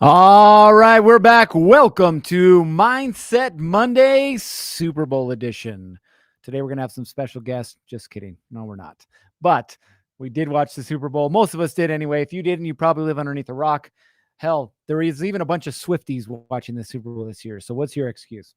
All right, we're back. Welcome to Mindset Monday Super Bowl edition. Today we're going to have some special guests. Just kidding. No, we're not. But we did watch the Super Bowl. Most of us did anyway. If you didn't, you probably live underneath a rock. Hell, there is even a bunch of Swifties watching the Super Bowl this year. So what's your excuse?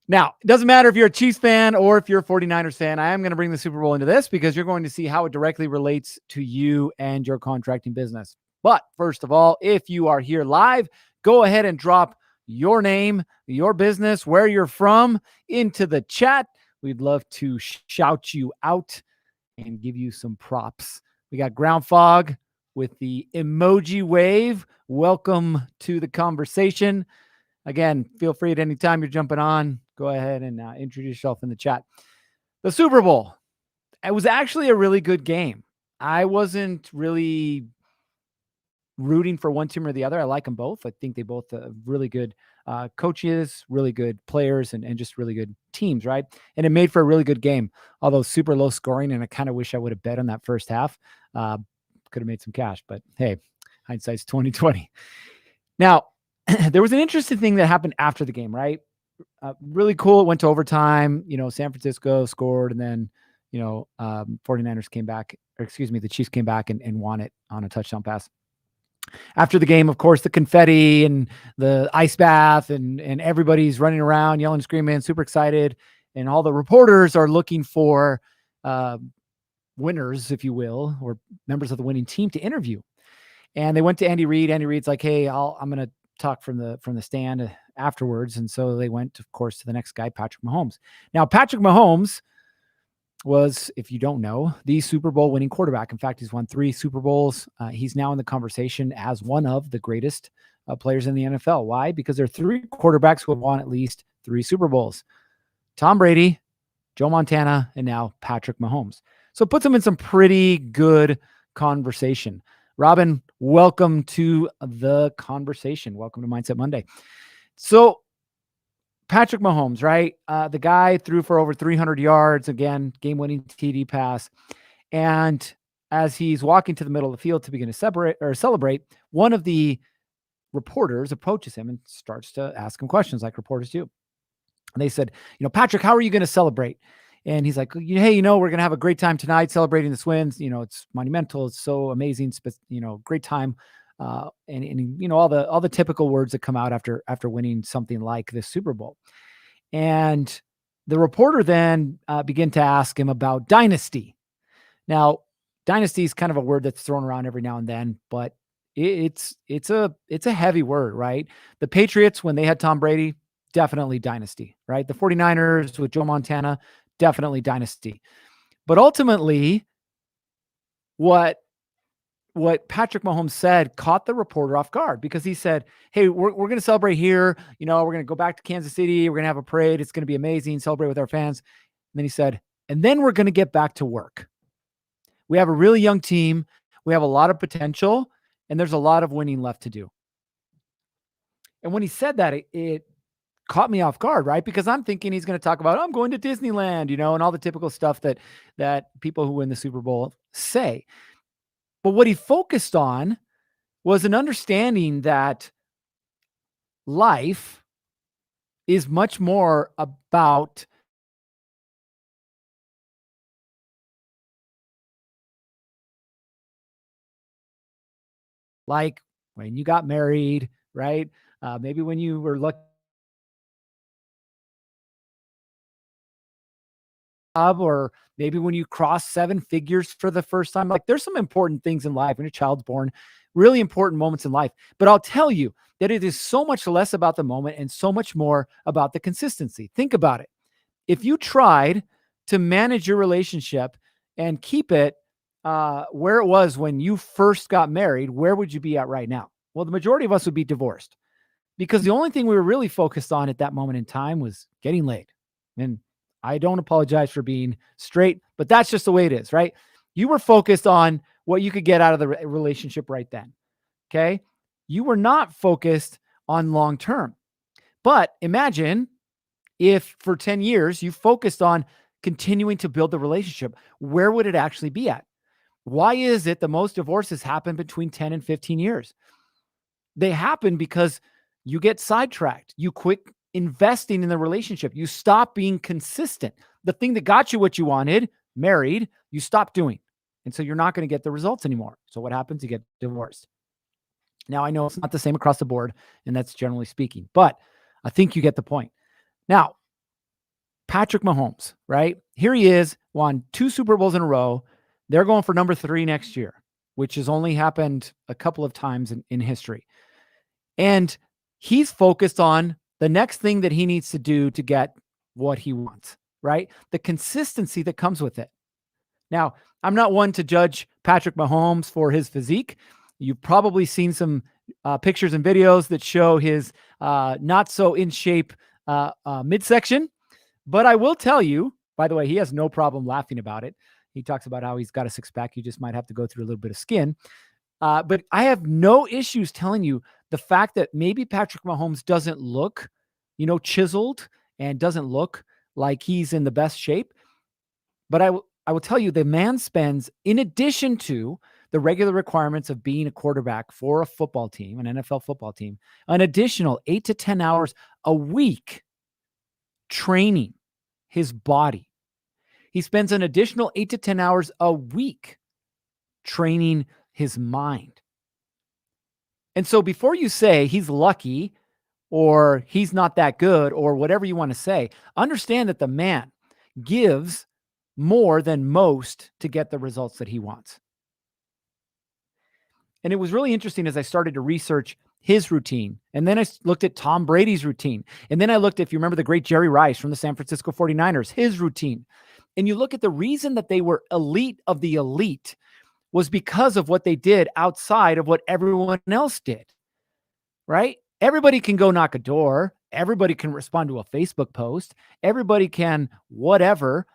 Now, it doesn't matter if you're a Chiefs fan or if you're a 49ers fan. I am going to bring the Super Bowl into this because you're going to see how it directly relates to you and your contracting business. But first of all, if you are here live, go ahead and drop your name, your business, where you're from into the chat. We'd love to shout you out and give you some props. We got Ground Fog with the emoji wave. Welcome to the conversation. Again, feel free at any time you're jumping on, go ahead and introduce yourself in the chat. The Super Bowl. It was actually a really good game. I wasn't really rooting for one team or the other. I like them both. I think they both really good coaches, really good players, and just really good teams, right? And it made for a really good game, although super low scoring, and I kind of wish I would have bet on that first half. Could have made some cash, but hey, hindsight's 2020. Now, there was an interesting thing that happened after the game, right? Really cool. It went to overtime. San Francisco scored, and then, 49ers came back, the Chiefs came back and won it on a touchdown pass. After the game, of course, the confetti and the ice bath and everybody's running around, yelling, screaming, super excited. And all the reporters are looking for winners, if you will, or members of the winning team to interview. And they went to Andy Reid. Andy Reid's like, hey, I'm going to talk from the stand afterwards. And so they went, of course, to the next guy, Patrick Mahomes. Now, Patrick Mahomes was, if you don't know, the Super Bowl winning quarterback. In fact, he's won 3 Super Bowls. He's now in the conversation as one of the greatest players in the NFL. Why? Because there are 3 quarterbacks who have won at least 3 Super Bowls. Tom Brady, Joe Montana, and now Patrick Mahomes. So it puts him in some pretty good conversation. Robin, welcome to the conversation. Welcome to Mindset Monday. So Patrick Mahomes, right? The guy threw for over 300 yards, again, game-winning TD pass. And as he's walking to the middle of the field to begin to celebrate, one of the reporters approaches him and starts to ask him questions like reporters do. And they said, Patrick, how are you going to celebrate? And he's like, hey, we're going to have a great time tonight celebrating this win. It's monumental. It's so amazing. Great time. And all the typical words that come out after winning something like this Super Bowl. And the reporter then began to ask him about dynasty. Now, dynasty is kind of a word that's thrown around every now and then, but it's a heavy word, right? The Patriots, when they had Tom Brady, definitely dynasty, right? The 49ers with Joe Montana, definitely dynasty. But ultimately, what Patrick Mahomes said caught the reporter off guard, because he said, hey, we're going to celebrate here. We're going to go back to Kansas City. We're going to have a parade. It's going to be amazing. Celebrate with our fans. And then he said, and then we're going to get back to work. We have a really young team. We have a lot of potential, and there's a lot of winning left to do. And when he said that, it caught me off guard, right? Because I'm thinking he's going to talk about, I'm going to Disneyland, and all the typical stuff that people who win the Super Bowl say. But what he focused on was an understanding that life is much more about like when you got married, right? Maybe when you were lucky, or maybe when you cross 7 figures for the first time. Like, there's some important things in life when a child's born, really important moments in life. But I'll tell you that it is so much less about the moment and so much more about the consistency. Think about it. If you tried to manage your relationship and keep it where it was when you first got married, where would you be at right now? Well, the majority of us would be divorced, because the only thing we were really focused on at that moment in time was getting laid. And I don't apologize for being straight, but that's just the way it is, right? You were focused on what you could get out of the relationship right then. Okay. You were not focused on long-term. But imagine if for 10 years you focused on continuing to build the relationship, where would it actually be at? Why is it that most divorces happen between 10 and 15 years? They happen because you get sidetracked. You quit investing in the relationship. You stop being consistent. The thing that got you what you wanted, married, you stop doing. And so you're not going to get the results anymore. So what happens? You get divorced. Now, I know it's not the same across the board, and that's generally speaking, but I think you get the point. Now, Patrick Mahomes, right? Here he is, won 2 Super Bowls in a row. They're going for number 3 next year, which has only happened a couple of times in history. And he's focused on the next thing that he needs to do to get what he wants, right? The consistency that comes with it. Now, I'm not one to judge Patrick Mahomes for his physique. You've probably seen some pictures and videos that show his not so in shape midsection. But I will tell you, by the way, he has no problem laughing about it. He talks about how he's got a 6-pack. You just might have to go through a little bit of skin. But I have no issues telling you the fact that maybe Patrick Mahomes doesn't look, chiseled and doesn't look like he's in the best shape. But I will tell you, the man spends, in addition to the regular requirements of being a quarterback for a football team, an NFL football team, an additional 8 to 10 hours a week training his body. He spends an additional 8 to 10 hours a week training his mind. And so before you say he's lucky or he's not that good or whatever you want to say, understand that the man gives more than most to get the results that he wants. And it was really interesting as I started to research his routine. And then I looked at Tom Brady's routine. And then I looked, if you remember the great Jerry Rice from the San Francisco 49ers, his routine. And you look at the reason that they were elite of the elite was because of what they did outside of what everyone else did, right? Everybody can go knock a door. Everybody can respond to a Facebook post. Everybody can whatever,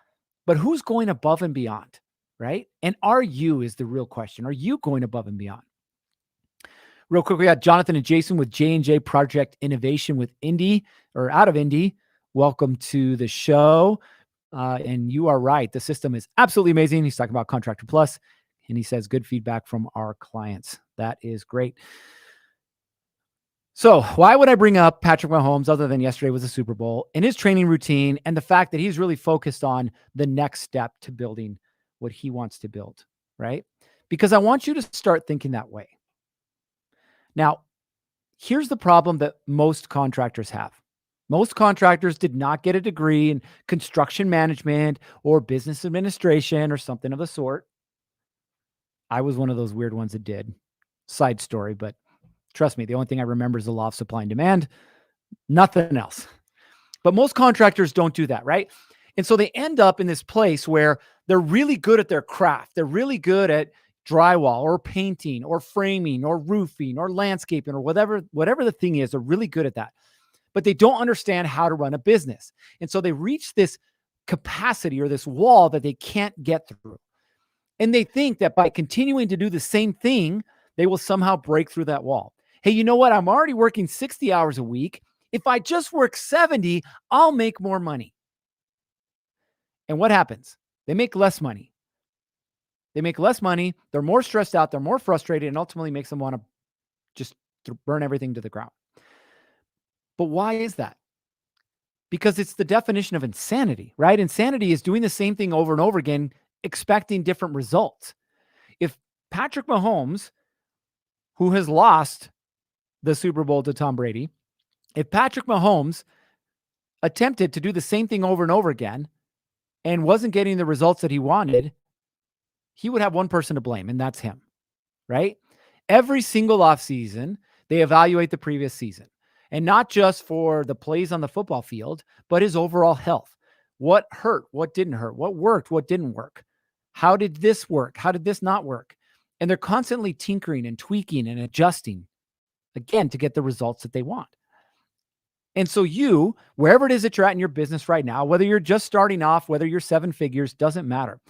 but who's going above and beyond, right? And are you is the real question. Are you going above and beyond? Real quick, we got Jonathan and Jason with J&J Project Innovation with Indy or out of Indy. Welcome to the show. And you are right. The system is absolutely amazing. He's talking about Contractor Plus, and he says good feedback from our clients. That is great. So why would I bring up Patrick Mahomes other than yesterday was a Super Bowl and his training routine and the fact that he's really focused on the next step to building what he wants to build, right? Because I want you to start thinking that way. Now, here's the problem that most contractors have. Most contractors did not get a degree in construction management or business administration or something of the sort. I was one of those weird ones that did. Side story, but trust me, the only thing I remember is the law of supply and demand, nothing else. But most contractors don't do that, right? And so they end up in this place where they're really good at their craft. They're really good at drywall or painting or framing or roofing or landscaping or whatever the thing is. They're really good at that. But they don't understand how to run a business. And so they reach this capacity or this wall that they can't get through. And they think that by continuing to do the same thing, they will somehow break through that wall. Hey, you know what? I'm already working 60 hours a week. If I just work 70, I'll make more money. And what happens? They make less money. They make less money. They're more stressed out. They're more frustrated, and ultimately makes them want to just burn everything to the ground. But why is that? Because it's the definition of insanity, right? Insanity is doing the same thing over and over again, expecting different results. If Patrick Mahomes, who has lost the Super Bowl to Tom Brady, if Patrick Mahomes attempted to do the same thing over and over again and wasn't getting the results that he wanted, he would have one person to blame, and that's him, right? Every single offseason, they evaluate the previous season. And not just for the plays on the football field, but his overall health. What hurt? What didn't hurt? What worked? What didn't work? How did this work? How did this not work? And they're constantly tinkering and tweaking and adjusting, again, to get the results that they want. And so you, wherever it is that you're at in your business right now, whether you're just starting off, whether you're 7 figures, doesn't matter.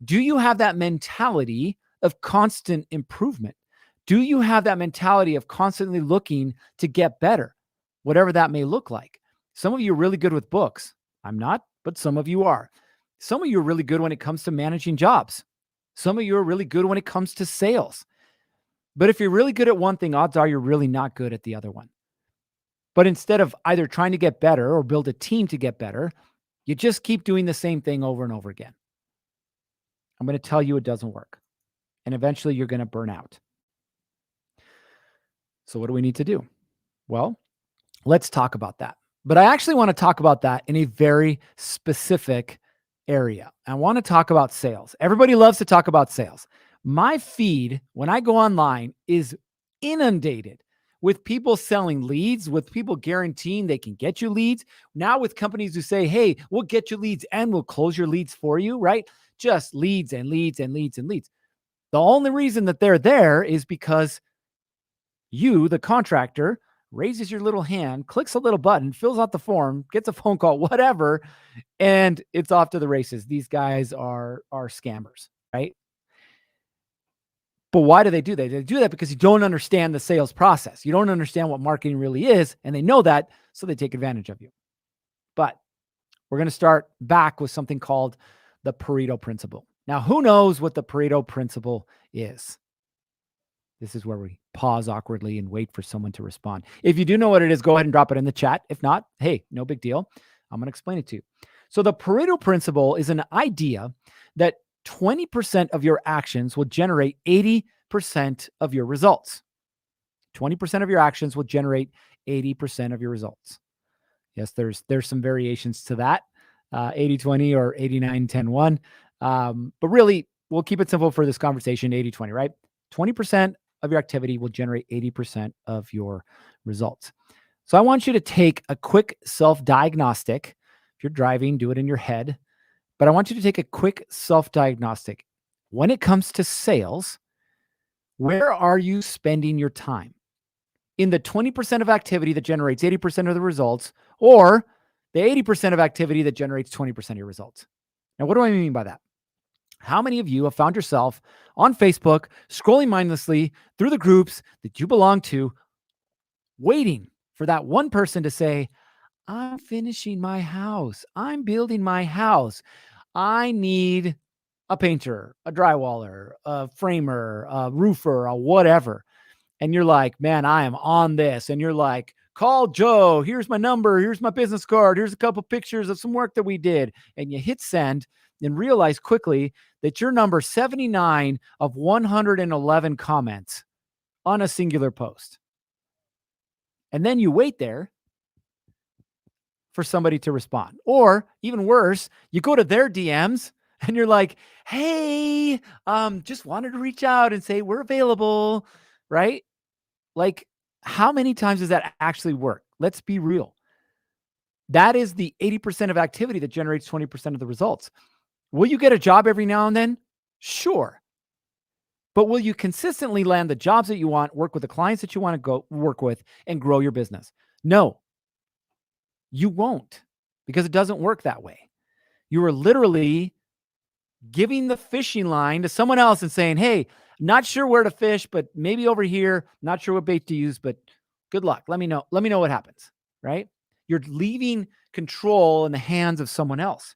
Do you have that mentality of constant improvement? Do you have that mentality of constantly looking to get better, whatever that may look like? Some of you are really good with books. I'm not, but some of you are. Some of you are really good when it comes to managing jobs. Some of you are really good when it comes to sales. But if you're really good at one thing, odds are you're really not good at the other one. But instead of either trying to get better or build a team to get better, you just keep doing the same thing over and over again. I'm going to tell you it doesn't work. And eventually you're going to burn out. So what do we need to do? Well, let's talk about that. But I actually want to talk about that in a very specific area. I want to talk about sales. Everybody loves to talk about sales. My feed, when I go online, is inundated with people selling leads, with people guaranteeing they can get you leads. Now with companies who say, hey, we'll get you leads and we'll close your leads for you, right? Just leads and leads and leads and leads. The only reason that they're there is because you, the contractor, raises your little hand, clicks a little button, fills out the form, gets a phone call, whatever, and it's off to the races. These guys are scammers, right? But why do they do that? They do that because you don't understand the sales process. You don't understand what marketing really is, and they know that, so they take advantage of you. But we're going to start back with something called the Pareto principle. Now, who knows what the Pareto principle is? This is where we pause awkwardly and wait for someone to respond. If you do know what it is, go ahead and drop it in the chat. If not, hey, no big deal. I'm going to explain it to you. So the Pareto principle is an idea that 20% of your actions will generate 80% of your results. 20% of your actions will generate 80% of your results. Yes, there's some variations to that, 80-20 or 89-10-1. But really, we'll keep it simple for this conversation, 80-20, right? 20% of your activity will generate 80% of your results. So I want you to take a quick self-diagnostic. If you're driving, do it in your head. But I want you to take a quick self-diagnostic. When it comes to sales, where are you spending your time? In the 20% of activity that generates 80% of the results, or the 80% of activity that generates 20% of your results? Now, what do I mean by that? How many of you have found yourself on Facebook scrolling mindlessly through the groups that you belong to, waiting for that one person to say, I'm finishing my house. I'm building my house. I need a painter, a drywaller, a framer, a roofer, a whatever. And you're like, man, I am on this. And you're like, call Joe. Here's my number. Here's my business card. Here's a couple pictures of some work that we did. And you hit send and realize quickly that you're number 79 of 111 comments on a singular post. And then you wait there for somebody to respond. Or even worse, you go to their DMs and you're like, hey, just wanted to reach out and say we're available, right? Like, how many times does that actually work? Let's be real. That is the 80% of activity that generates 20% of the results. Will you get a job every now and then? Sure. But will you consistently land the jobs that you want, work with the clients that you want to go work with, and grow your business? No, you won't, because it doesn't work that way. You are literally giving the fishing line to someone else and saying, hey, not sure where to fish, but maybe over here, not sure what bait to use, but good luck. Let me know what happens, right? You're leaving control in the hands of someone else.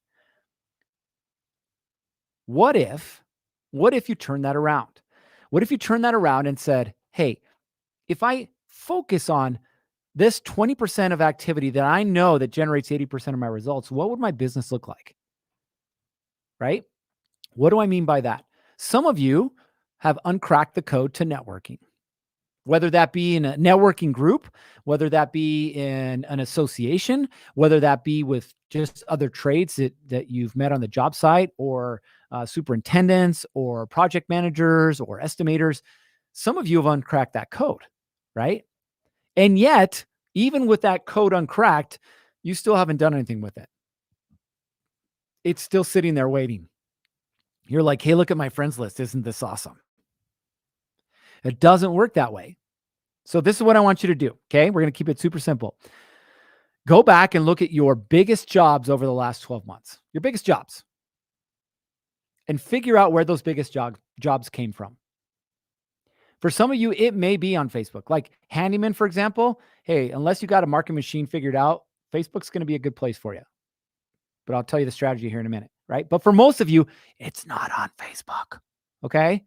What if you turn that around? What if you turn that around and said, hey, if I focus on this 20% of activity that I know that generates 80% of my results, what would my business look like? Right? What do I mean by that? Some of you have uncracked the code to networking, whether that be in a networking group, whether that be in an association, whether that be with just other trades that you've met on the job site, or superintendents or project managers or estimators. Some of you have uncracked that code, right? And yet, even with that code uncracked, you still haven't done anything with it. It's still sitting there waiting. You're like, hey, look at my friends list. Isn't this awesome? It doesn't work that way. So this is what I want you to do. Okay. We're going to keep it super simple. Go back and look at your biggest jobs over the last 12 months, your biggest jobs, and figure out where those biggest jobs came from. For some of you, it may be on Facebook, like handyman, for example. Hey, unless you got a marketing machine figured out, Facebook's going to be a good place for you. But I'll tell you the strategy here in a minute, right? But for most of you, it's not on Facebook. Okay.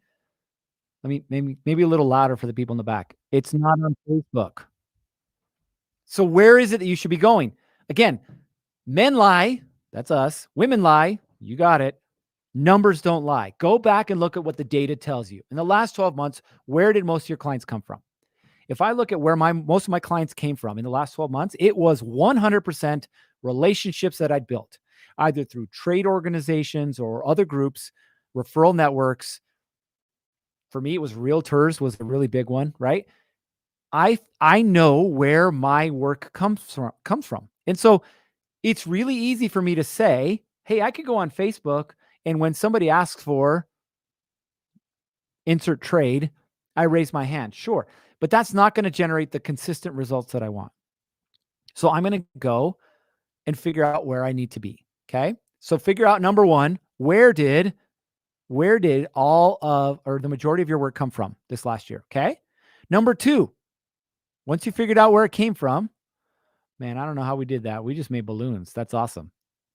Let me maybe a little louder for the people in the back. It's not on Facebook. So where is it that you should be going? Again, men lie, that's us. Women lie, you got it. Numbers don't lie. Go back and look at what the data tells you. In the last 12 months, where did most of your clients come from? If I look at where most of my clients came from in the last 12 months, it was 100% relationships that I'd built, either through trade organizations or other groups, referral networks. For me, it was realtors was a really big one, right? I know where my work comes from. And so it's really easy for me to say, "Hey, I could go on Facebook and when somebody asks for insert trade, I raise my hand." Sure, but that's not going to generate the consistent results that I want. So I'm going to go and figure out where I need to be, okay? So figure out number 1, where did all of or the majority of your work come from this last year, okay? Number 2, once you figured out where it came from, man, I don't know how we did that. We just made balloons. That's awesome.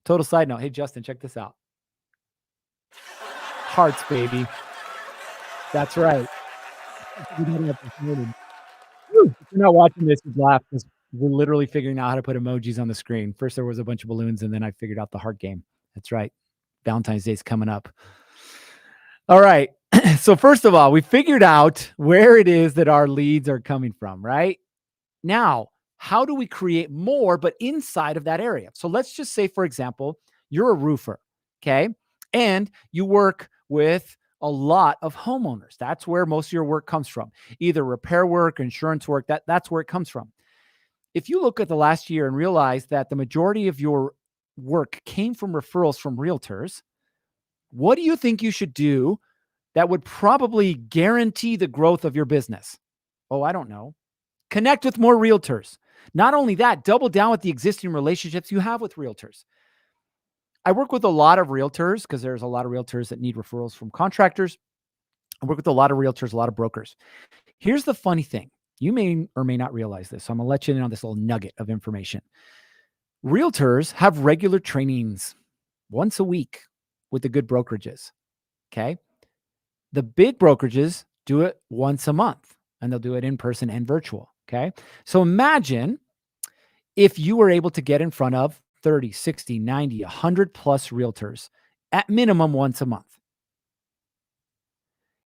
Total side note. Hey, Justin, check this out. Hearts, baby. That's right. We did it this morning. Woo. If you're not watching this, just laugh because we're literally figuring out how to put emojis on the screen. First, there was a bunch of balloons, and then I figured out the heart game. That's right. Valentine's Day is coming up. All right. So first of all, we figured out where it is that our leads are coming from, right? Now, how do we create more, but inside of that area? So let's just say, for example, you're a roofer, okay? And you work with a lot of homeowners. That's where most of your work comes from, either repair work, insurance work, that's where it comes from. If you look at the last year and realize that the majority of your work came from referrals from realtors, what do you think you should do that would probably guarantee the growth of your business? Oh, I don't know. Connect with more realtors. Not only that, double down with the existing relationships you have with realtors. I work with a lot of realtors because there's a lot of realtors that need referrals from contractors. I work with a lot of realtors, a lot of brokers. Here's the funny thing. You may or may not realize this. So I'm going to let you in on this little nugget of information. Realtors have regular trainings once a week with the good brokerages. Okay. The big brokerages do it once a month and they'll do it in person and virtual. Okay. So imagine if you were able to get in front of 30, 60, 90, 100 plus realtors at minimum once a month.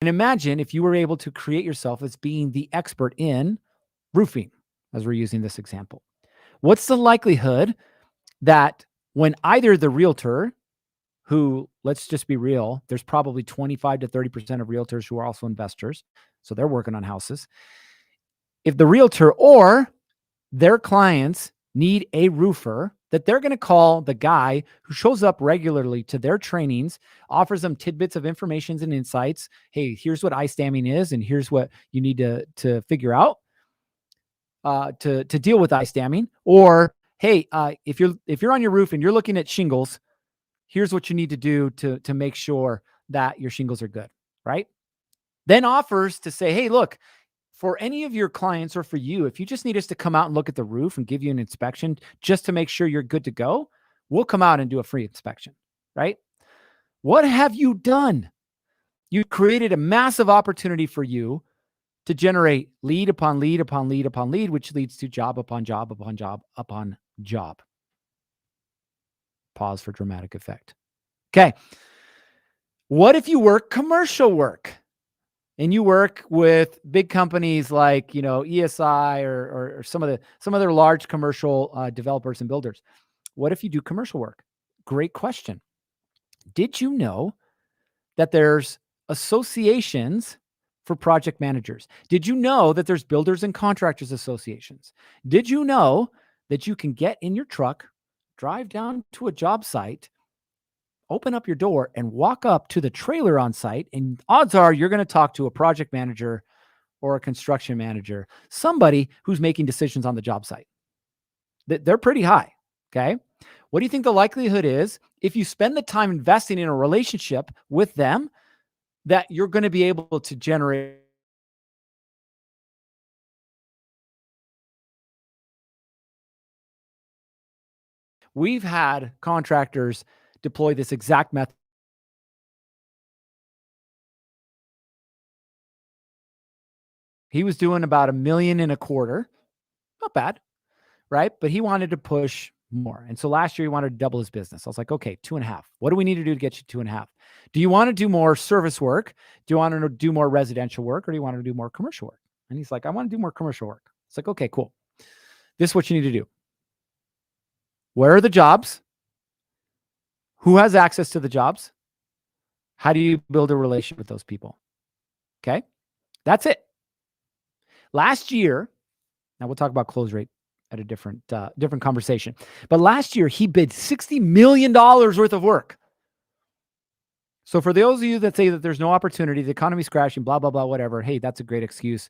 And imagine if you were able to create yourself as being the expert in roofing, as we're using this example. What's the likelihood that when either the realtor, who, let's just be real, there's probably 25 to 30% of realtors who are also investors, so they're working on houses. If the realtor or their clients need a roofer, that they're going to call the guy who shows up regularly to their trainings, offers them tidbits of information and insights. Hey, here's what ice damming is, and here's what you need to figure out to deal with ice damming. Or hey, if you're on your roof and you're looking at shingles, here's what you need to do to make sure that your shingles are good, right? Then offers to say, hey, look, for any of your clients or for you, if you just need us to come out and look at the roof and give you an inspection just to make sure you're good to go, we'll come out and do a free inspection, right? What have you done? You created a massive opportunity for you to generate lead upon lead upon lead upon lead, which leads to job upon job upon job upon job. Pause for dramatic effect. Okay. What if you work commercial work? And you work with big companies like, ESI or some other large commercial developers and builders. What if you do commercial work? Great question. Did you know that there's associations for project managers? Did you know that there's builders and contractors associations? Did you know that you can get in your truck, drive down to a job site, open up your door and walk up to the trailer on site, and odds are you're going to talk to a project manager or a construction manager, somebody who's making decisions on the job site. They're pretty high, okay? What do you think the likelihood is if you spend the time investing in a relationship with them that you're going to be able to generate? We've had contractors deploy this exact method He was doing about $1.25 million. Not bad, right? But he wanted to push more. And so last year he wanted to double his business. I was like, okay, 2.5. What do we need to do to get you 2.5? Do you want to do more service work? Do you want to do more residential work, or do you want to do more commercial work? And he's like, I want to do more commercial work. It's like, okay, cool. This is what you need to do. Where are the jobs? Who has access to the jobs? How do you build a relationship with those people? Okay. That's it. Last year, now we'll talk about close rate at a different conversation. But last year he bid $60 million worth of work. So for those of you that say that there's no opportunity, the economy's crashing, blah, blah, blah, whatever. Hey, that's a great excuse.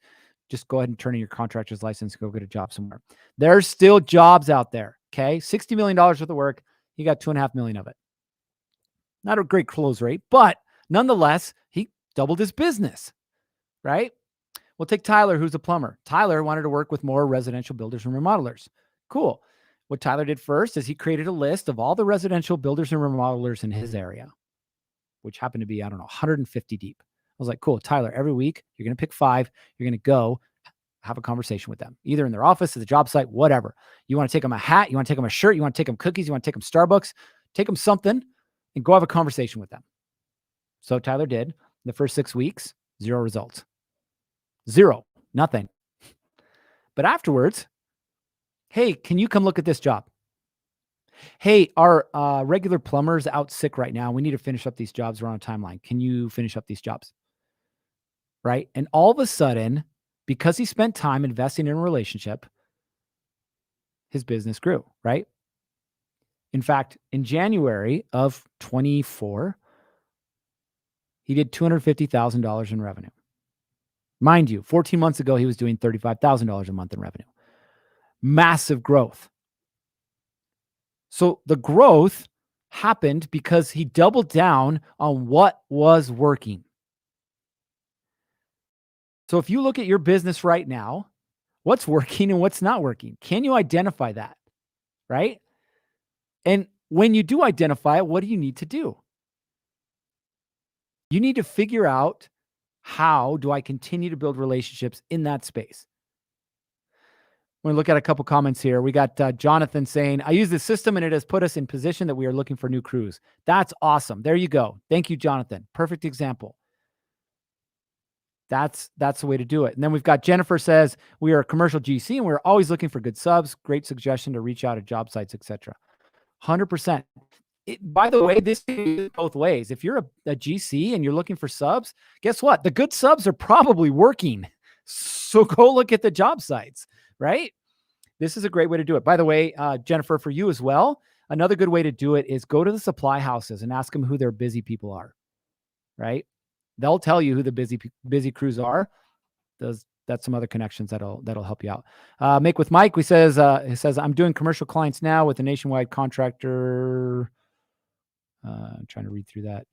Just go ahead and turn in your contractor's license and go get a job somewhere. There's still jobs out there. Okay. $60 million worth of work. He got 2.5 million of it. Not a great close rate, but nonetheless, he doubled his business, right? We'll take Tyler, who's a plumber. Tyler wanted to work with more residential builders and remodelers. Cool. What Tyler did first is he created a list of all the residential builders and remodelers in his area, which happened to be, 150 deep. I was like, cool, Tyler, every week you're going to pick 5. You're going to go have a conversation with them, either in their office, at the job site, whatever. You want to take them a hat, you want to take them a shirt, you want to take them cookies, you want to take them Starbucks, take them something and go have a conversation with them. So Tyler did. In the first 6 weeks, 0 results. 0, nothing. But afterwards, hey, can you come look at this job? Hey, our regular plumber's out sick right now. We need to finish up these jobs. We're on a timeline. Can you finish up these jobs? Right? And all of a sudden, because he spent time investing in a relationship, his business grew, right? In fact, in January of 24, he did $250,000 in revenue. Mind you, 14 months ago, he was doing $35,000 a month in revenue. Massive growth. So the growth happened because he doubled down on what was working. So if you look at your business right now, what's working and what's not working? Can you identify that? Right? And when you do identify it, what do you need to do? You need to figure out, how do I continue to build relationships in that space? We're going to look at a couple comments here. We got Jonathan saying, I use this system and it has put us in position that we are looking for new crews. That's awesome. There you go. Thank you, Jonathan. Perfect example. That's the way to do it. And then we've got Jennifer says, we are a commercial GC and we're always looking for good subs. Great suggestion to reach out at job sites, etc. 100%. By the way, this is both ways. If you're a GC and you're looking for subs, guess what? The good subs are probably working. So go look at the job sites, right? This is a great way to do it. By the way, Jennifer, for you as well, another good way to do it is go to the supply houses and ask them who their busy people are, right? They'll tell you who the busy crews are. That's some other connections that'll help you out. Make with Mike, he says, I'm doing commercial clients now with a nationwide contractor. I'm trying to read through that.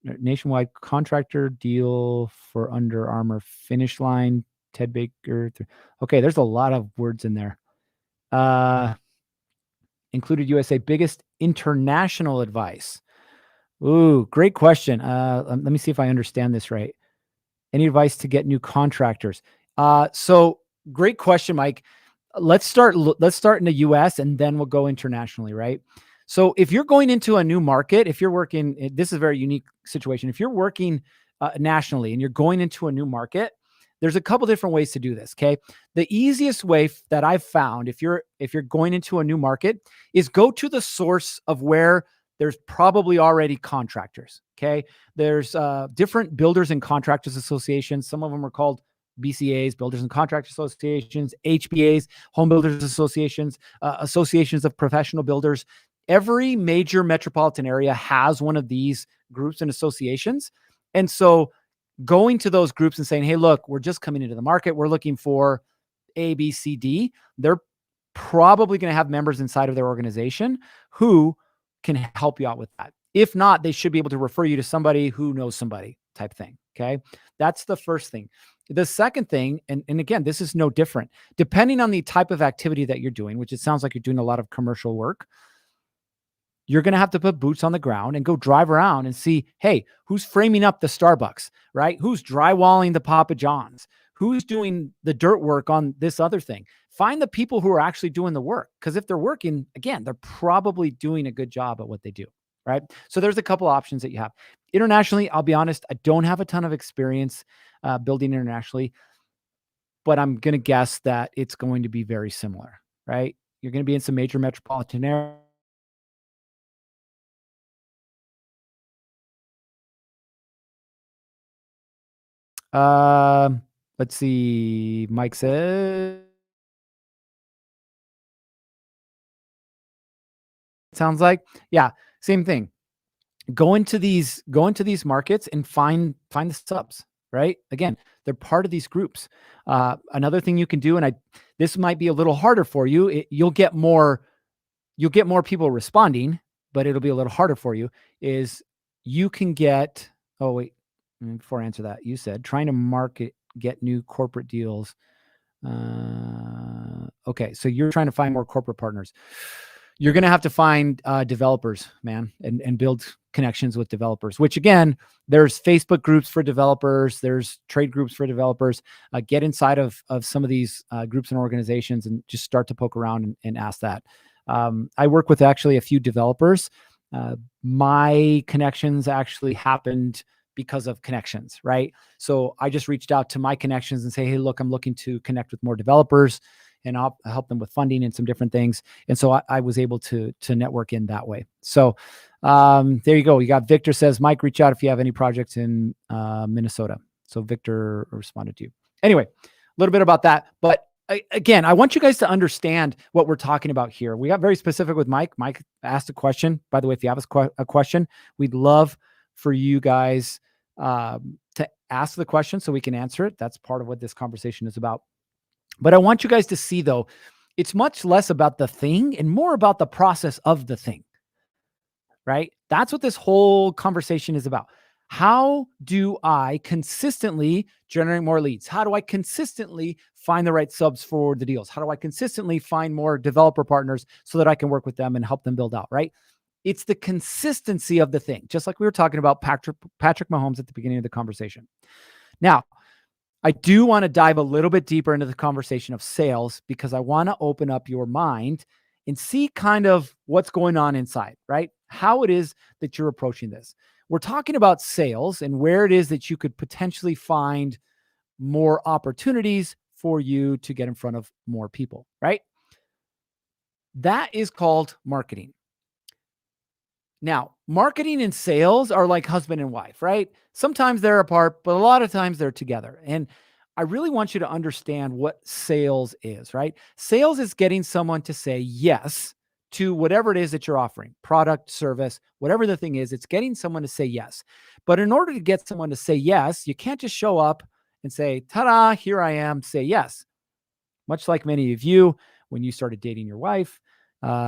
Nationwide contractor deal for Under Armour finish line. Ted Baker. Okay, there's a lot of words in there. Included USA biggest international advice. Ooh, great question. Let me see if I understand this right. Any advice to get new contractors? So great question, Mike. Let's start in the US and then we'll go internationally, right? So if you're going into a new market, if you're working, this is a very unique situation. If you're working nationally and you're going into a new market, there's a couple different ways to do this. Okay. The easiest way that I've found, if you're going into a new market, is go to the source of where there's probably already contractors. Okay. There's different builders and contractors associations. Some of them are called BCAs, Builders and Contractors Associations, HBAs, Home Builders Associations, associations of professional builders. Every major metropolitan area has one of these groups and associations. And so going to those groups and saying, hey, look, we're just coming into the market. We're looking for A, B, C, D. They're probably going to have members inside of their organization who can help you out with that. If not, they should be able to refer you to somebody who knows somebody type thing. Okay. That's the first thing. The second thing, and again, this is no different, depending on the type of activity that you're doing, which it sounds like you're doing a lot of commercial work, you're going to have to put boots on the ground and go drive around and see, hey, who's framing up the Starbucks, right? Who's drywalling the Papa John's? who's doing the dirt work on this other thing. Find the people who are actually doing the work. Because if they're working, again, they're probably doing a good job at what they do, right? So there's a couple options that you have. Internationally, I'll be honest, I don't have a ton of experience building internationally, but I'm going to guess that it's going to be very similar, right? You're going to be in some major metropolitan areas. Let's see. Mike says, sounds like, yeah, same thing. Go into these markets and find the subs, right? Again, they're part of these groups. Another thing you can do, and this might be a little harder for you. You'll get more people responding, but it'll be a little harder for you. Is you can get. Oh wait, before I answer that, you said trying to get new corporate deals. Okay, so you're trying to find more corporate partners. You're going to have to find developers, man, and build connections with developers, which again, there's Facebook groups for developers. There's trade groups for developers. Get inside of some of these groups and organizations and just start to poke around and ask that. I work with actually a few developers. My connections actually happened because of connections, right? So I just reached out to my connections and say, hey, look, I'm looking to connect with more developers and I'll help them with funding and some different things. And so I was able to network in that way. So there you go. You got Victor says, Mike, reach out if you have any projects in Minnesota. So Victor responded to you. Anyway, a little bit about that. But again, I want you guys to understand what we're talking about here. We got very specific with Mike. Mike asked a question. By the way, if you have a question, we'd love for you guys to ask the question so we can answer it. That's part of what this conversation is about. But I want you guys to see, though, it's much less about the thing and more about the process of the thing, right? That's what this whole conversation is about. How do I consistently generate more leads? How do I consistently find the right subs for the deals? How do I consistently find more developer partners so that I can work with them and help them build out, right? It's the consistency of the thing, just like we were talking about Patrick Mahomes at the beginning of the conversation. Now, I do want to dive a little bit deeper into the conversation of sales because I want to open up your mind and see kind of what's going on inside, right? How it is that you're approaching this. We're talking about sales and where it is that you could potentially find more opportunities for you to get in front of more people, right? That is called marketing. Now, marketing and sales are like husband and wife, right? Sometimes they're apart, but a lot of times they're together. And I really want you to understand what sales is, right? Sales is getting someone to say yes to whatever it is that you're offering, product, service, whatever the thing is, it's getting someone to say yes. But in order to get someone to say yes, you can't just show up and say, ta-da, here I am, say yes. Much like many of you, when you started dating your wife,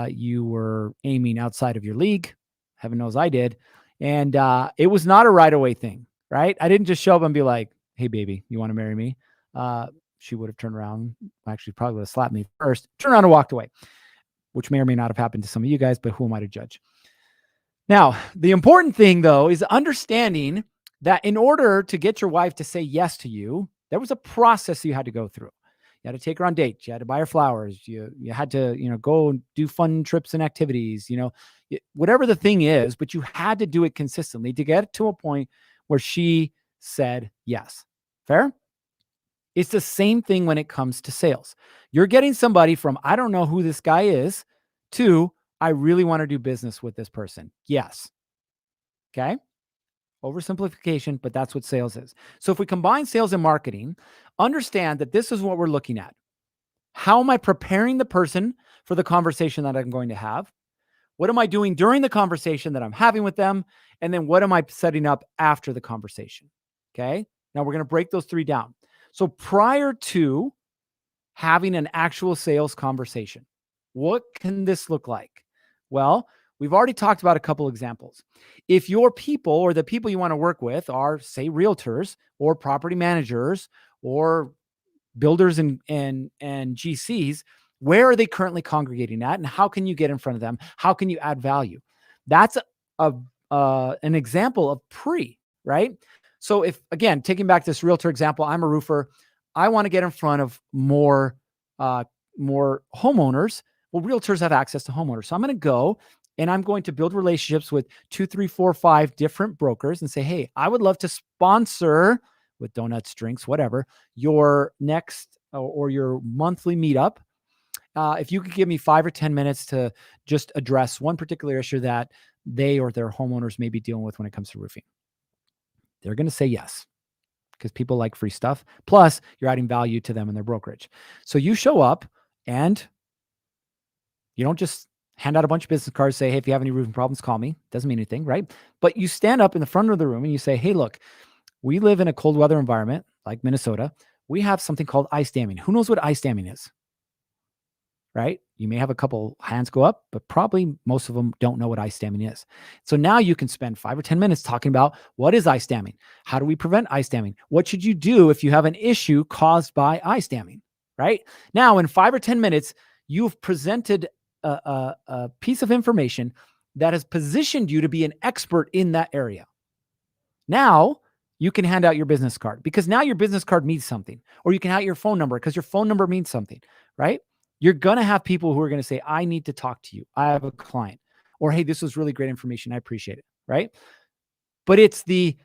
you were aiming outside of your league. Heaven knows I did. And it was not a right away thing, right? I didn't just show up and be like, hey, baby, you want to marry me? She would have turned around. Actually, probably would have slapped me first, turned around and walked away, which may or may not have happened to some of you guys, but who am I to judge? Now, the important thing, though, is understanding that in order to get your wife to say yes to you, there was a process you had to go through. You had to take her on dates. You had to buy her flowers. You had to, go and do fun trips and activities, whatever the thing is, but you had to do it consistently to get to a point where she said yes. Fair? It's the same thing when it comes to sales. You're getting somebody from, I don't know who this guy is, to, I really want to do business with this person. Yes. Okay. Oversimplification, but that's what sales is. So if we combine sales and marketing, understand that this is what we're looking at. How am I preparing the person for the conversation that I'm going to have? What am I doing during the conversation that I'm having with them? And then what am I setting up after the conversation? Okay. Now we're going to break those three down. So prior to having an actual sales conversation, what can this look like? Well, we've already talked about a couple examples. If your people or the people you want to work with are, say, realtors or property managers or builders and GCs, where are they currently congregating at, and how can you get in front of them? How can you add value? That's an example of pre, right? So if, again, taking back this realtor example, I'm a roofer. I want to get in front of more homeowners. Well, realtors have access to homeowners. So I'm going to go and I'm going to build relationships with 2, 3, 4, 5 different brokers and say, hey, I would love to sponsor with donuts, drinks, whatever, your next or your monthly meetup. If you could give me 5 or 10 minutes to just address one particular issue that they or their homeowners may be dealing with when it comes to roofing. They're going to say yes, because people like free stuff. Plus, you're adding value to them and their brokerage. So you show up and you don't just hand out a bunch of business cards, say, hey, if you have any roofing problems, call me. Doesn't mean anything, right? But you stand up in the front of the room and you say, hey, look, we live in a cold weather environment like Minnesota. We have something called ice damming. Who knows what ice damming is? Right? You may have a couple hands go up, but probably most of them don't know what ice damming is. So now you can spend 5 or 10 minutes talking about what is ice damming? How do we prevent ice damming? What should you do if you have an issue caused by ice damming? Right? Now, in 5 or 10 minutes, you've presented a piece of information that has positioned you to be an expert in that area. Now, you can hand out your business card because now your business card means something, or you can have your phone number because your phone number means something, right? You're going to have people who are going to say, I need to talk to you. I have a client, or, hey, this was really great information. I appreciate it. Right. But it's the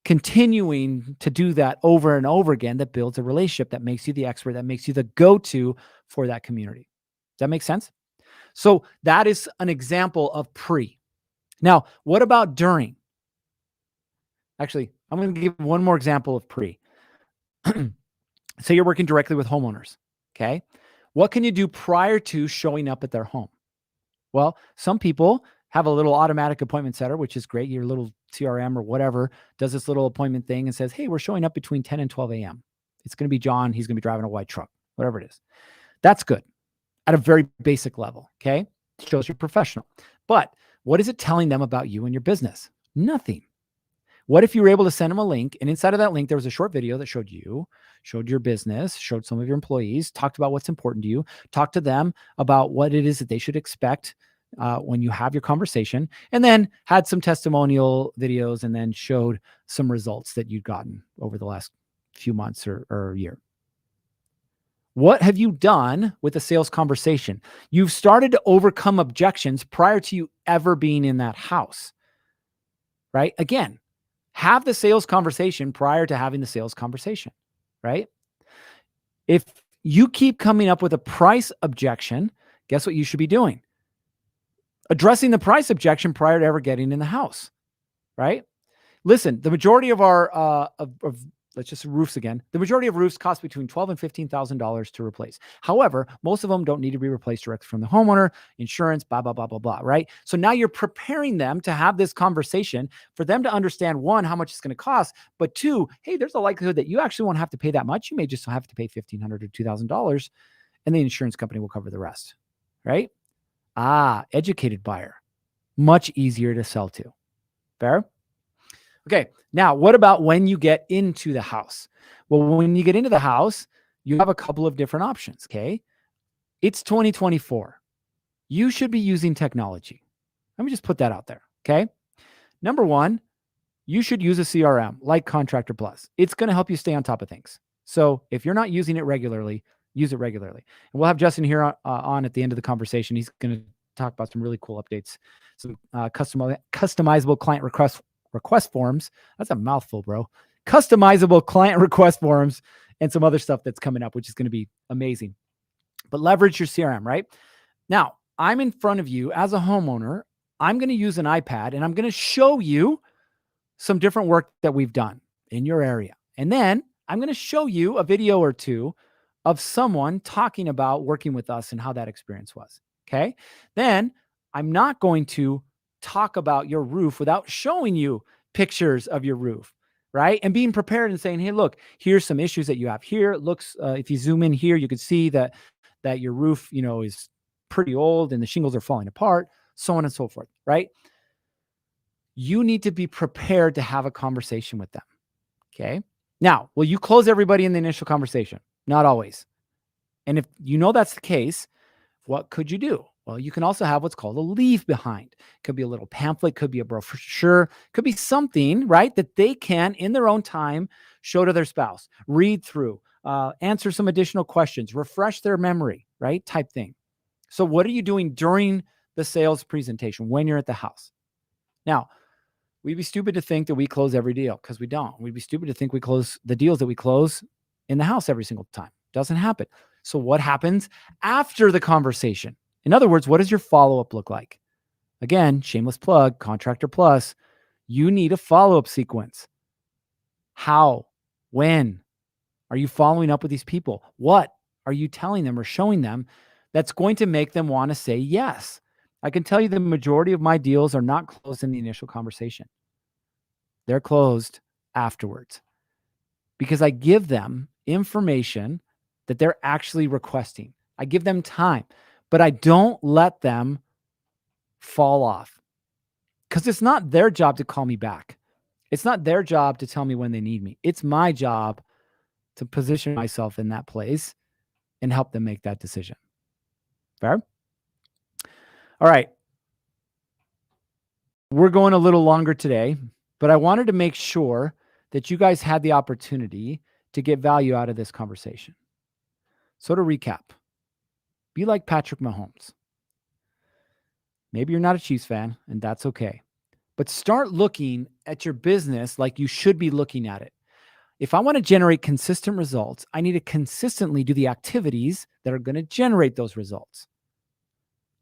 continuing to do that over and over again that builds a relationship that makes you the expert, that makes you the go-to for that community. Does that make sense? So that is an example of pre. Now, what about during? Actually, I'm going to give one more example of pre. Say you're working directly with homeowners. Okay. What can you do prior to showing up at their home? Well, some people have a little automatic appointment setter, which is great. Your little CRM or whatever does this little appointment thing and says, hey, we're showing up between 10 and 12 a.m. It's going to be John. He's going to be driving a white truck, whatever it is. That's good at a very basic level. Okay. It shows you're professional. But what is it telling them about you and your business? Nothing. What if you were able to send them a link, and inside of that link, there was a short video that showed you, showed your business, showed some of your employees, talked about what's important to you, talked to them about what it is that they should expect when you have your conversation, and then had some testimonial videos and then showed some results that you'd gotten over the last few months or year. What have you done with the sales conversation? You've started to overcome objections prior to you ever being in that house, right? Again, have the sales conversation prior to having the sales conversation, right? If you keep coming up with a price objection, guess what you should be doing? Addressing the price objection prior to ever getting in the house, right? Listen, the majority of our, let's just roofs again. The majority of roofs cost between $12,000 and $15,000 to replace. However, most of them don't need to be replaced directly from the homeowner, insurance, blah, blah, blah, blah, blah, right? So now you're preparing them to have this conversation for them to understand, one, how much it's going to cost, but two, hey, there's a likelihood that you actually won't have to pay that much. You may just have to pay $1,500 or $2,000 and the insurance company will cover the rest, right? Educated buyer, much easier to sell to. Fair? Okay, now what about when you get into the house? Well, when you get into the house, you have a couple of different options, okay? It's 2024. You should be using technology. Let me just put that out there, okay? Number one, you should use a CRM like Contractor Plus. It's going to help you stay on top of things. So if you're not using it regularly, use it regularly. And we'll have Justin here on at the end of the conversation. He's going to talk about some really cool updates, some customizable client request forms. That's a mouthful, bro. Customizable client request forms and some other stuff that's coming up, which is going to be amazing. But leverage your CRM, right? Now, I'm in front of you as a homeowner. I'm going to use an iPad and I'm going to show you some different work that we've done in your area. And then I'm going to show you a video or two of someone talking about working with us and how that experience was. Okay. Then I'm not going to talk about your roof without showing you pictures of your roof, right? And being prepared and saying, hey, look, here's some issues that you have here. It looks, if you zoom in here, you can see that your roof, is pretty old and the shingles are falling apart, so on and so forth, right? You need to be prepared to have a conversation with them. Okay. Now, will you close everybody in the initial conversation? Not always. And if you know that's the case, what could you do? Well, you can also have what's called a leave behind. Could be a little pamphlet, could be a brochure, could be something, right, that they can, in their own time, show to their spouse, read through, answer some additional questions, refresh their memory, right? Type thing. So what are you doing during the sales presentation when you're at the house? Now, we'd be stupid to think that we close every deal, because we don't. We'd be stupid to think we close the deals that we close in the house every single time. Doesn't happen. So what happens after the conversation? In other words, what does your follow-up look like? Again, shameless plug, Contractor Plus, you need a follow-up sequence. How? When? Are you following up with these people? What are you telling them or showing them that's going to make them want to say yes? I can tell you the majority of my deals are not closed in the initial conversation. They're closed afterwards, because I give them information that they're actually requesting. I give them time, but I don't let them fall off, because it's not their job to call me back. It's not their job to tell me when they need me. It's my job to position myself in that place and help them make that decision. Fair? All right. We're going a little longer today, but I wanted to make sure that you guys had the opportunity to get value out of this conversation. So to recap, be like Patrick Mahomes. Maybe you're not a Chiefs fan, and that's okay. But start looking at your business like you should be looking at it. If I want to generate consistent results, I need to consistently do the activities that are going to generate those results.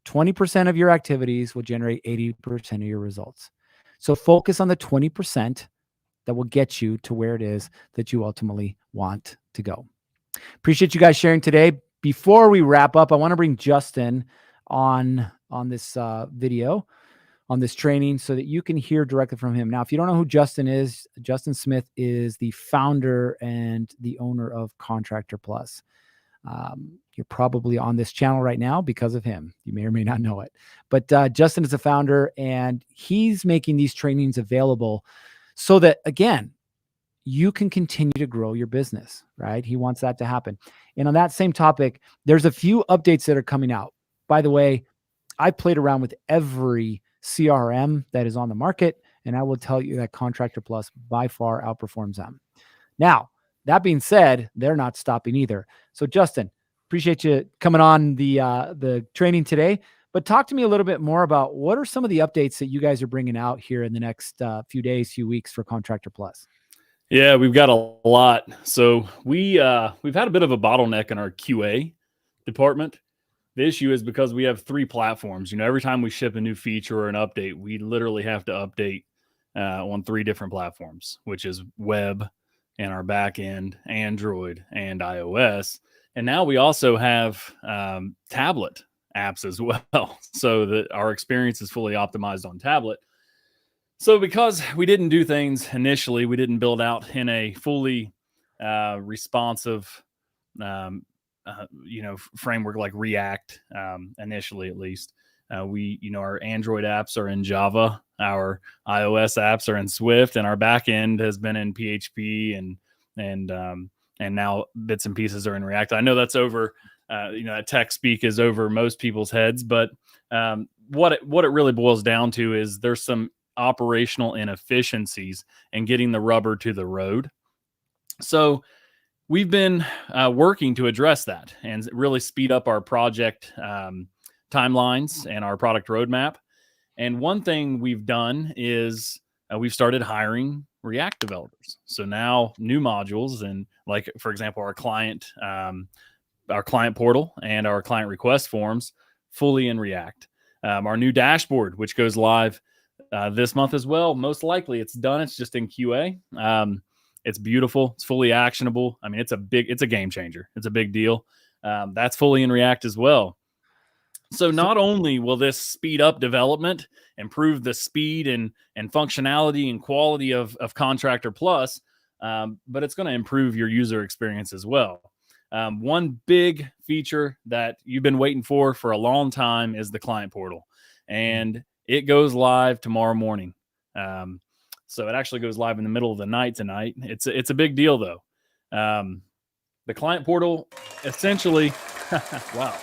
20% of your activities will generate 80% of your results. So focus on the 20% that will get you to where it is that you ultimately want to go. Appreciate you guys sharing today. Before we wrap up, I want to bring Justin on this video, on this training, so that you can hear directly from him. Now, if you don't know who Justin is, Justin Smith is the founder and the owner of Contractor Plus. You're probably on this channel right now because of him. You may or may not know it. But Justin is a founder, and he's making these trainings available so that, again, you can continue to grow your business, right? He wants that to happen. And on that same topic, there's a few updates that are coming out. By the way, I played around with every CRM that is on the market, and I will tell you that Contractor Plus by far outperforms them. Now, that being said, they're not stopping either. So Justin, appreciate you coming on the training today, but talk to me a little bit more about what are some of the updates that you guys are bringing out here in the next few days, few weeks for Contractor Plus. Yeah, we've got a lot. So we've had a bit of a bottleneck in our QA department. The issue is because we have 3 platforms. Every time we ship a new feature or an update, we literally have to update on 3 different platforms, which is web and our back end, Android and iOS. And now we also have tablet apps as well, so that our experience is fully optimized on tablet. So because we didn't do things initially, we didn't build out in a fully responsive framework like React, initially at least. Our Android apps are in Java, our iOS apps are in Swift, and our backend has been in PHP and now bits and pieces are in React. I know that's over, that tech speak is over most people's heads, but what it really boils down to is there's some operational inefficiencies in getting the rubber to the road. So we've been working to address that and really speed up our project timelines and our product roadmap. And one thing we've done is we've started hiring React developers. So now new modules, and like, for example, our client portal and our client request forms fully in React. Our new dashboard, which goes live this month as well. Most likely it's done. It's just in QA. It's beautiful. It's fully actionable. I mean, it's a game changer. It's a big deal. That's fully in React as well. So not only will this speed up development, improve the speed and functionality and quality of Contractor Plus, but it's going to improve your user experience as well. One big feature that you've been waiting for a long time is the client portal, and it goes live tomorrow morning. So it actually goes live in the middle of the night tonight. It's a big deal though. The client portal essentially, wow,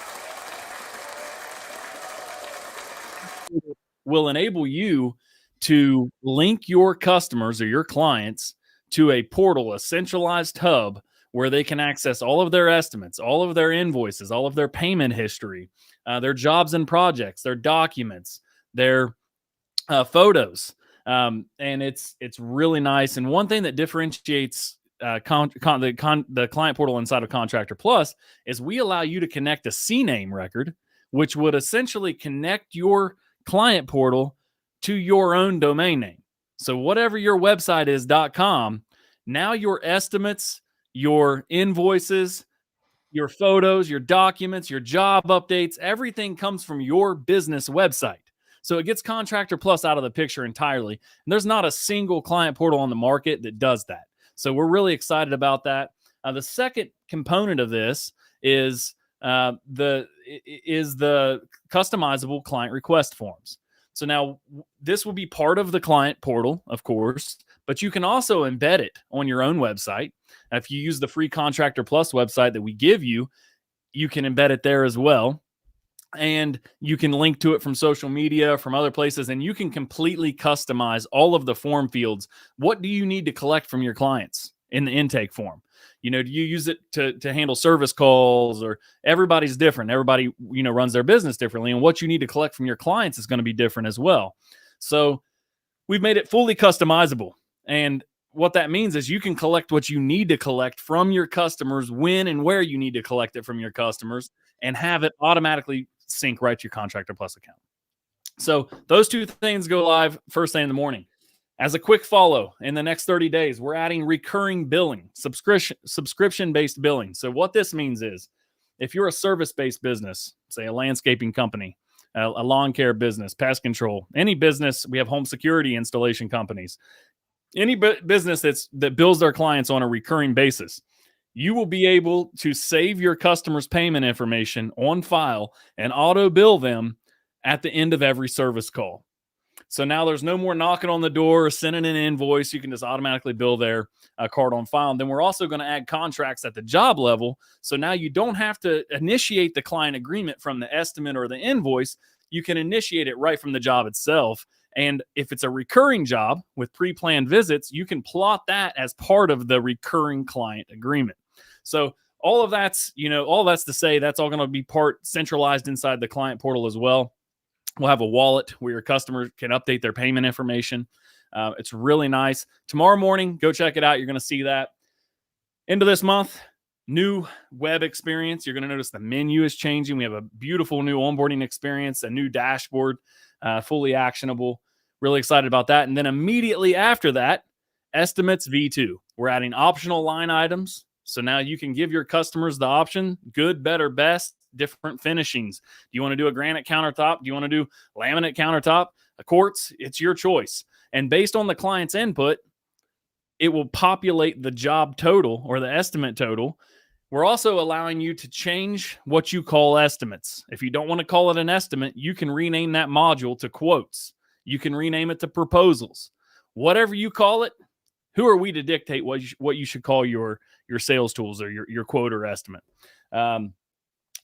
will enable you to link your customers or your clients to a portal, a centralized hub where they can access all of their estimates, all of their invoices, all of their payment history, their jobs and projects, their documents, their photos. And it's really nice. And one thing that differentiates the client portal inside of Contractor Plus is we allow you to connect a CNAME record, which would essentially connect your client portal to your own domain name. So whatever your website is .com, now your estimates, your invoices, your photos, your documents, your job updates, everything comes from your business website. So it gets Contractor Plus out of the picture entirely. And there's not a single client portal on the market that does that. So we're really excited about that. The second component of this is the customizable client request forms. So now this will be part of the client portal, of course, but you can also embed it on your own website. If you use the free Contractor Plus website that we give you, you can embed it there as well. And you can link to it from social media, from other places, and you can completely customize all of the form fields. What do you need to collect from your clients in the intake form? Do you use it to handle service calls? Or everybody's different. Everybody, runs their business differently. And what you need to collect from your clients is going to be different as well. So we've made it fully customizable. And what that means is you can collect what you need to collect from your customers when and where you need to collect it from your customers and have it automatically sync right to your Contractor Plus account. So those two things go live first thing in the morning. As a quick follow, in the next 30 days, we're adding recurring billing, subscription-based billing. So what this means is if you're a service-based business, say a landscaping company, a lawn care business, pest control, any business, we have home security installation companies, any business that bills their clients on a recurring basis, you will be able to save your customers' payment information on file and auto bill them at the end of every service call. So now there's no more knocking on the door or sending an invoice. You can just automatically bill their card on file. And then we're also going to add contracts at the job level. So now you don't have to initiate the client agreement from the estimate or the invoice. You can initiate it right from the job itself. And if it's a recurring job with pre-planned visits, you can plot that as part of the recurring client agreement. So all of that's, all that's to say that's all going to be part centralized inside the client portal as well. We'll have a wallet where your customer can update their payment information. It's really nice. Tomorrow morning, go check it out. You're going to see that. End of this month, new web experience. You're going to notice the menu is changing. We have a beautiful new onboarding experience, a new dashboard, fully actionable. Really excited about that. And then immediately after that, Estimates V2. We're adding optional line items. So now you can give your customers the option, good, better, best, different finishings. Do you want to do a granite countertop? Do you want to do laminate countertop? A quartz? It's your choice. And based on the client's input, it will populate the job total or the estimate total. We're also allowing you to change what you call estimates. If you don't want to call it an estimate, you can rename that module to quotes. You can rename it to proposals. Whatever you call it, who are we to dictate what you should call your sales tools or your quote or estimate?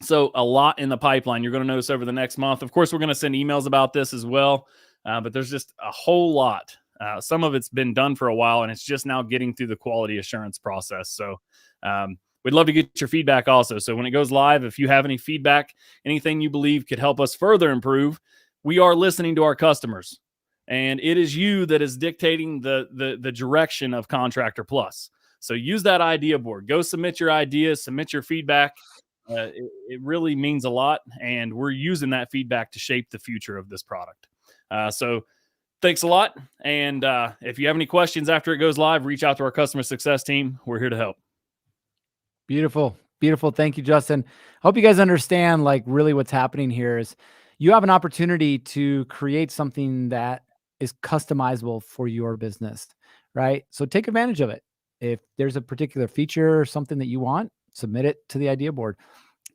So a lot in the pipeline you're going to notice over the next month. Of course, we're going to send emails about this as well, but there's just a whole lot. Some of it's been done for a while, and it's just now getting through the quality assurance process. So we'd love to get your feedback also. So when it goes live, if you have any feedback, anything you believe could help us further improve, we are listening to our customers. And it is you that is dictating the direction of Contractor Plus. So use that idea board. Go submit your ideas, submit your feedback. It really means a lot, and we're using that feedback to shape the future of this product. So thanks a lot. And if you have any questions after it goes live, reach out to our customer success team. We're here to help. Beautiful. Beautiful. Thank you, Justin. I hope you guys understand really what's happening here is you have an opportunity to create something that is customizable for your business, right? So take advantage of it. If there's a particular feature or something that you want, submit it to the idea board.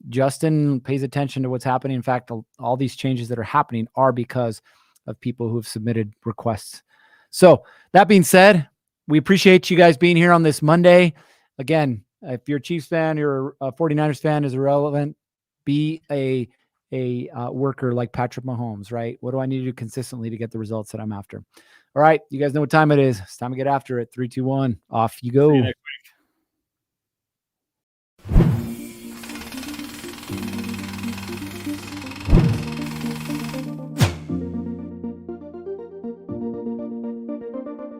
Justin pays attention to what's happening. In fact, all these changes that are happening are because of people who have submitted requests. So that being said, we appreciate you guys being here on this Monday. Again, if you're a Chiefs fan, you're a 49ers fan, is irrelevant. Be a worker like Patrick Mahomes, right? What do I need to do consistently to get the results that I'm after? All right. You guys know what time it is. It's time to get after it. 3, 2, 1. Off you go.